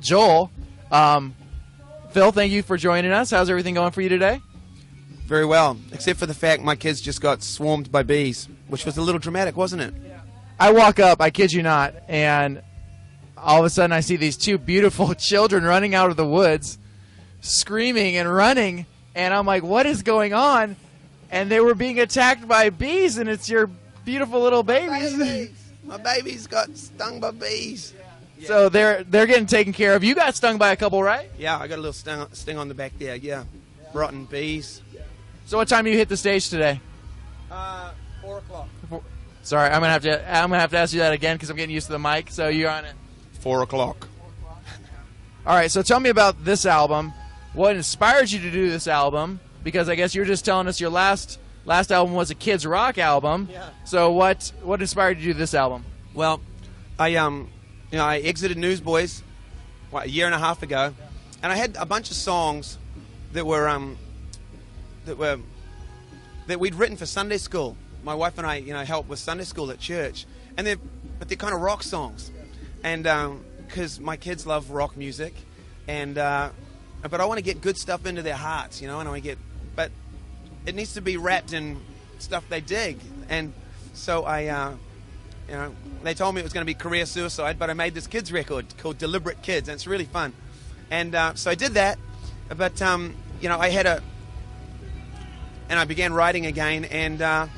Joel. Phil, thank you for joining us. How's everything going for you today? Very well, except for the fact my kids just got swarmed by bees, which was a little dramatic, wasn't it? I walk up, I kid you not, and all of a sudden I see these two beautiful children running out of the woods, screaming and running, and I'm like, what is going on? And they were being attacked by bees, and it's your beautiful little babies. My babies got stung by bees. So they're getting taken care of. You got stung by a couple, right? Yeah, I got a little sting on the back there, yeah. Rotten bees. So what time do you hit the stage today? 4 o'clock. Sorry, I'm gonna have to ask you that again because I'm getting used to the mic. So you're on it. 4 o'clock. All right. So tell me about this album. What inspired you to do this album? Because I guess you're just telling us your last album was a kids rock album. Yeah. So what inspired you to do this album? Well, I exited Newsboys a year and a half ago, and I had a bunch of songs that we'd written for Sunday school. My wife and I, helped with Sunday school at church, but they're kind of rock songs, and because my kids love rock music, and but I want to get good stuff into their hearts, but it needs to be wrapped in stuff they dig, and so they told me it was going to be career suicide, but I made this kids record called Deliberate Kids, and it's really fun, and so I did that, but I began writing again, and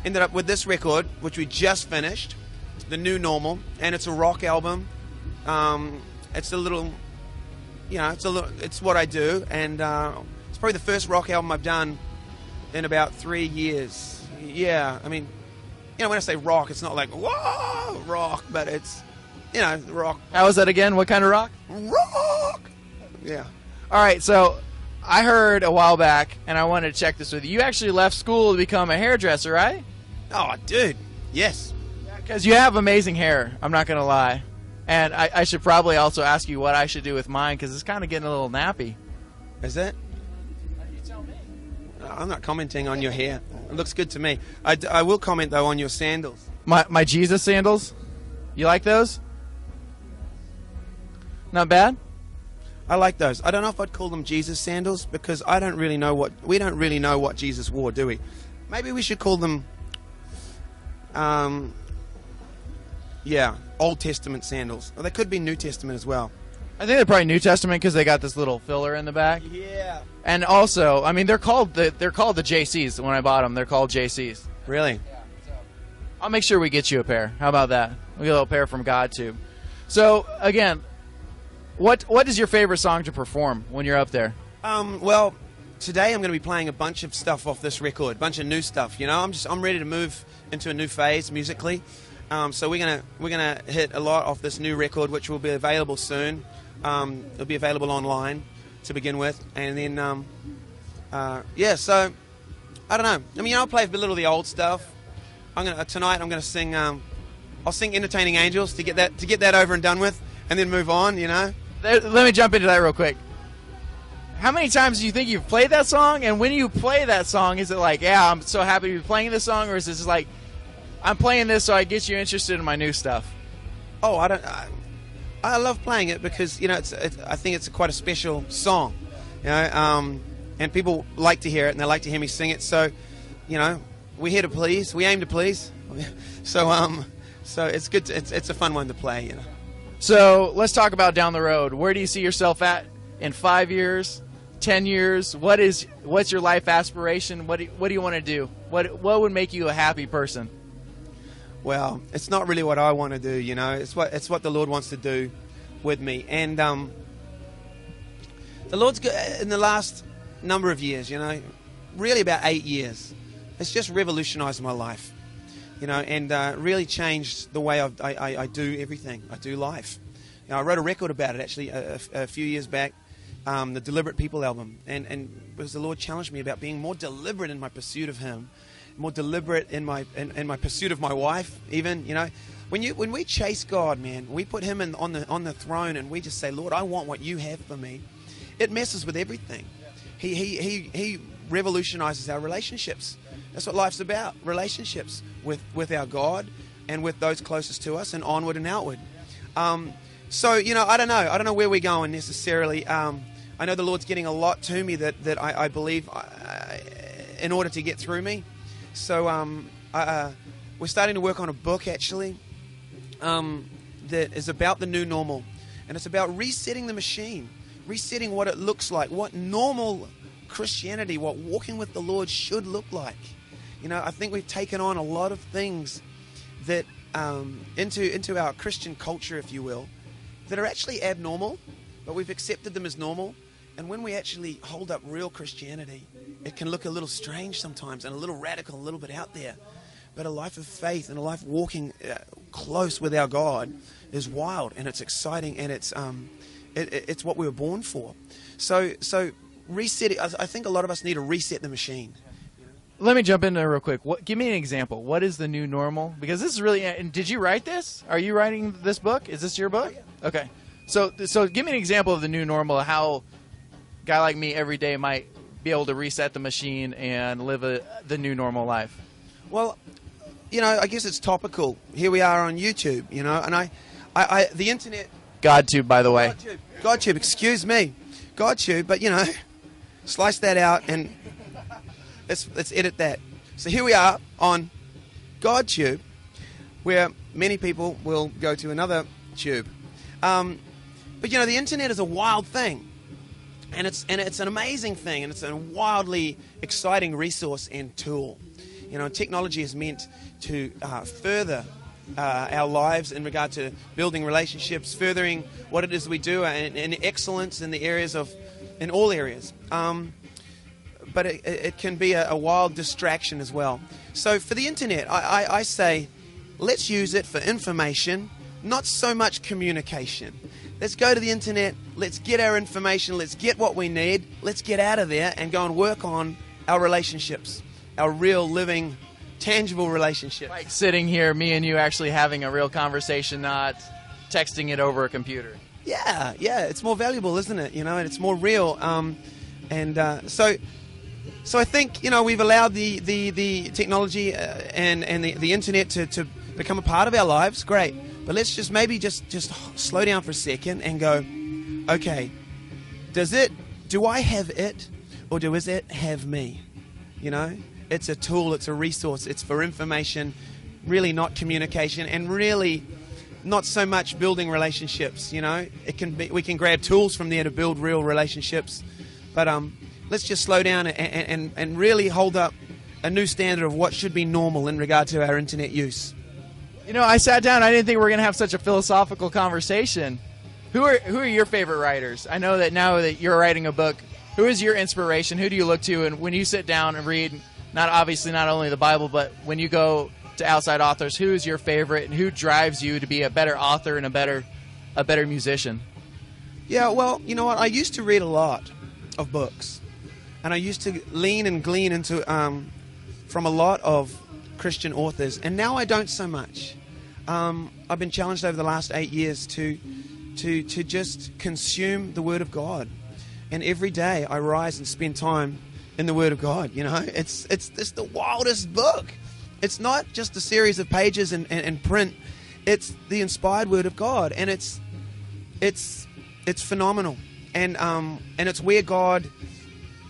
ended up with this record, which we just finished, The New Normal, and it's a rock album. It's a little, it's what I do, and it's probably the first rock album I've done in about 3 years. Yeah, I mean, when I say rock, it's not like, whoa, rock, but it's, rock. How is that again? What kind of rock? Rock! Yeah. All right, so I heard a while back, and I wanted to check this with you. You actually left school to become a hairdresser, right? Oh, dude, yes. Because you have amazing hair, I'm not going to lie. And I should probably also ask you what I should do with mine, because it's kind of getting a little nappy. Is it? You tell me. I'm not commenting on your hair. It looks good to me. I will comment, though, on your sandals. My Jesus sandals? You like those? Not bad? I like those. I don't know if I'd call them Jesus sandals, because we don't really know what Jesus wore, do we? Maybe we should call them, Old Testament sandals. Or they could be New Testament as well. I think they're probably New Testament because they got this little filler in the back. Yeah. And also, I mean, they're called the JCs. When I bought them, they're called JCs. Really? Yeah. So I'll make sure we get you a pair. How about that? We get a little pair from God too. So again, what is your favorite song to perform when you're up there? Well, today I'm going to be playing a bunch of stuff off this record, a bunch of new stuff. I'm ready to move into a new phase musically. So we're gonna hit a lot off this new record, which will be available soon. It'll be available online to begin with, and then So I don't know. I mean, I'll play a little of the old stuff. Tonight I'm gonna sing. I'll sing "Entertaining Angels" to get that over and done with, and then move on. Let me jump into that real quick. How many times do you think you've played that song? And when you play that song, is it like, yeah, I'm so happy to be playing this song, or is it just like, I'm playing this so I get you interested in my new stuff? Oh, I love playing it because I think it's quite a special song, and people like to hear it and they like to hear me sing it. So, we're here to please. We aim to please. So it's good. It's a fun one to play. So let's talk about down the road. Where do you see yourself at in 5 years, 10 years? What's your life aspiration? What do you want to do? What would make you a happy person? Well, it's not really what I want to do, It's what the Lord wants to do with me. And the Lord's in the last number of years, really about 8 years, it's just revolutionized my life, and really changed the way I do everything. I do life. I wrote a record about it actually a few years back, the Deliberate People album, and because the Lord challenged me about being more deliberate in my pursuit of Him, more deliberate in my pursuit of my wife. Even when we chase God, man, we put Him on the throne, and we just say, Lord, I want what You have for me. It messes with everything. He revolutionizes our relationships. That's what life's about: relationships with our God and with those closest to us, and onward and outward. So, I don't know. I don't know where we're going necessarily. I know the Lord's getting a lot to me that I believe in order to get through me. So we're starting to work on a book, actually, that is about the new normal. And it's about resetting the machine, resetting what it looks like, what normal Christianity, what walking with the Lord should look like. I think we've taken on a lot of things that into our Christian culture, if you will, that are actually abnormal, but we've accepted them as normal. And when we actually hold up real Christianity, it can look a little strange sometimes and a little radical, a little bit out there. But a life of faith and a life walking close with our God is wild, and it's exciting, and it's what we were born for. So reset it. I think a lot of us need to reset the machine. Let me jump in there real quick. Give me an example. What is the new normal? Because this is really. And did you write this? Are you writing this book? Is this your book? Oh, yeah. Okay. So give me an example of the new normal. How a guy like me every day might be able to reset the machine and live the new normal life. Well, I guess it's topical. Here we are on YouTube. And I the internet. GodTube, by the way. GodTube. Excuse me, GodTube. But slice that out and. Let's edit that. So here we are on GodTube, where many people will go to another tube. But the internet is a wild thing, and it's an amazing thing, and it's a wildly exciting resource and tool. Technology is meant to further our lives in regard to building relationships, furthering what it is we do, and excellence in all areas. But it can be a wild distraction as well. So for the internet, I say, let's use it for information, not so much communication. Let's go to the internet, let's get our information, let's get what we need, let's get out of there and go and work on our relationships, our real, living, tangible relationships. Like sitting here, me and you actually having a real conversation, not texting it over a computer. Yeah, it's more valuable, isn't it? And it's more real. So I think we've allowed the technology and the internet to become a part of our lives. Great, but let's just slow down for a second and go, okay, do I have it, or does it have me? It's a tool, it's a resource, it's for information, really not communication, and really not so much building relationships. We can grab tools from there to build real relationships, but let's just slow down and really hold up a new standard of what should be normal in regard to our internet use. I sat down. I didn't think we were going to have such a philosophical conversation. Who are your favorite writers? I know that now that you're writing a book, who is your inspiration? Who do you look to? And when you sit down and read, not only the Bible, but when you go to outside authors, who is your favorite and who drives you to be a better author and a better musician? Yeah, well, you know what? I used to read a lot of books. And I used to lean and glean into from a lot of Christian authors, and now I don't so much. I've been challenged over the last 8 years to just consume the Word of God, and every day I rise and spend time in the Word of God. It's the wildest book. It's not just a series of pages and print. It's the inspired Word of God, and it's phenomenal, and it's where God.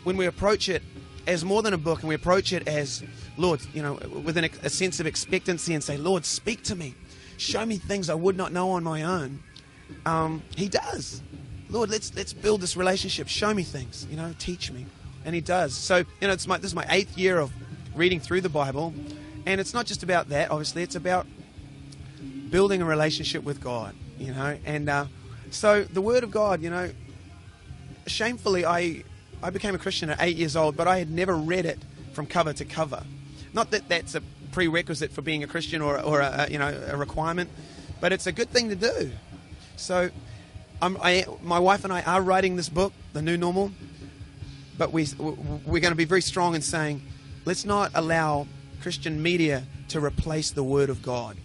When we approach it as more than a book, and we approach it as, Lord, with a sense of expectancy, and say, Lord, speak to me. Show me things I would not know on my own. He does. Lord, let's build this relationship. Show me things, teach me. And he does. So, this is my 8th year of reading through the Bible. And it's not just about that, obviously. It's about building a relationship with God, And so the Word of God, shamefully, I became a Christian at 8 years old, but I had never read it from cover to cover. Not that that's a prerequisite for being a Christian or a requirement, but it's a good thing to do. So my wife and I are writing this book, The New Normal, but we're going to be very strong in saying, let's not allow Christian media to replace the Word of God,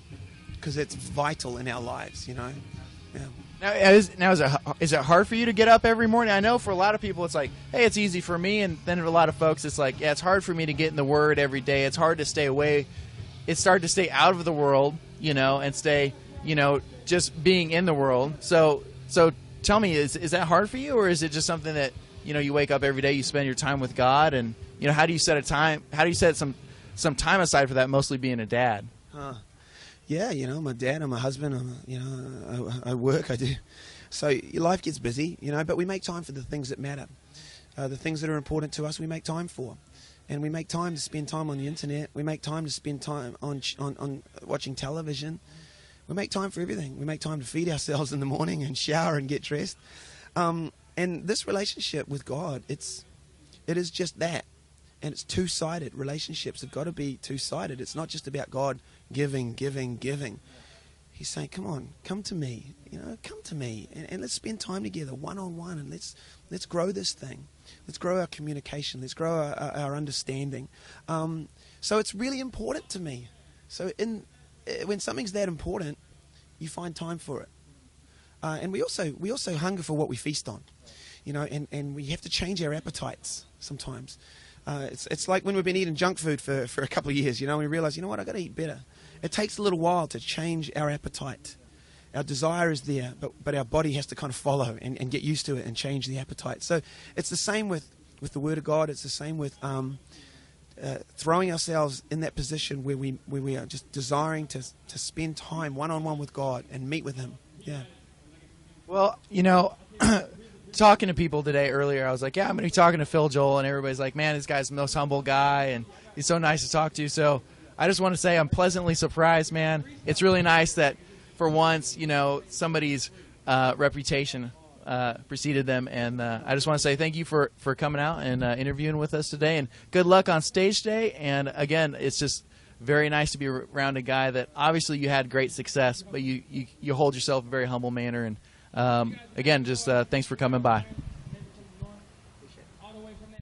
because it's vital in our lives, Yeah. Now, is it hard for you to get up every morning? I know for a lot of people it's like, hey, it's easy for me, and then a lot of folks it's like, yeah, it's hard for me to get in the Word every day. It's hard to stay away. It's hard to stay out of the world, and stay, just being in the world. So tell me, is that hard for you, or is it just something that, you know, you wake up every day, you spend your time with God, and, you know, how do you set some time aside for that, mostly being a dad? Yeah, you know, I'm a dad, I'm a husband, I work, I do. So your life gets busy, you know, but we make time for the things that matter. The things that are important to us, we make time for. And we make time to spend time on the internet. We make time to spend time on watching television. We make time for everything. We make time to feed ourselves in the morning and shower and get dressed. And this relationship with God, it is just that. And it's two-sided. Relationships have got to be two-sided. It's not just about God giving. He's saying, come on, come to me. You know, come to me. And let's spend time together one-on-one, and let's grow this thing. Let's grow our communication. Let's grow our understanding. So it's really important to me. So when something's that important, you find time for it. And we also hunger for what we feast on. You know, and we have to change our appetites sometimes. It's like when we've been eating junk food for a couple of years, you know, and we realize, you know what, I've got to eat better. It takes a little while to change our appetite. Our desire is there, but our body has to kind of follow and get used to it and change the appetite. So it's the same with the Word of God. It's the same with throwing ourselves in that position where we are just desiring to spend time one-on-one with God and meet with Him. Yeah. Well, you know, talking to people today earlier, I was like, yeah, I'm going to be talking to Phil Joel, and everybody's like, man, this guy's the most humble guy, and he's so nice to talk to. So I just want to say I'm pleasantly surprised, man. It's really nice that for once, you know, somebody's reputation preceded them, and I just want to say thank you for coming out and interviewing with us today, and good luck on stage day. And again, it's just very nice to be around a guy that obviously you had great success, but you hold yourself in a very humble manner. And again, just thanks for coming by.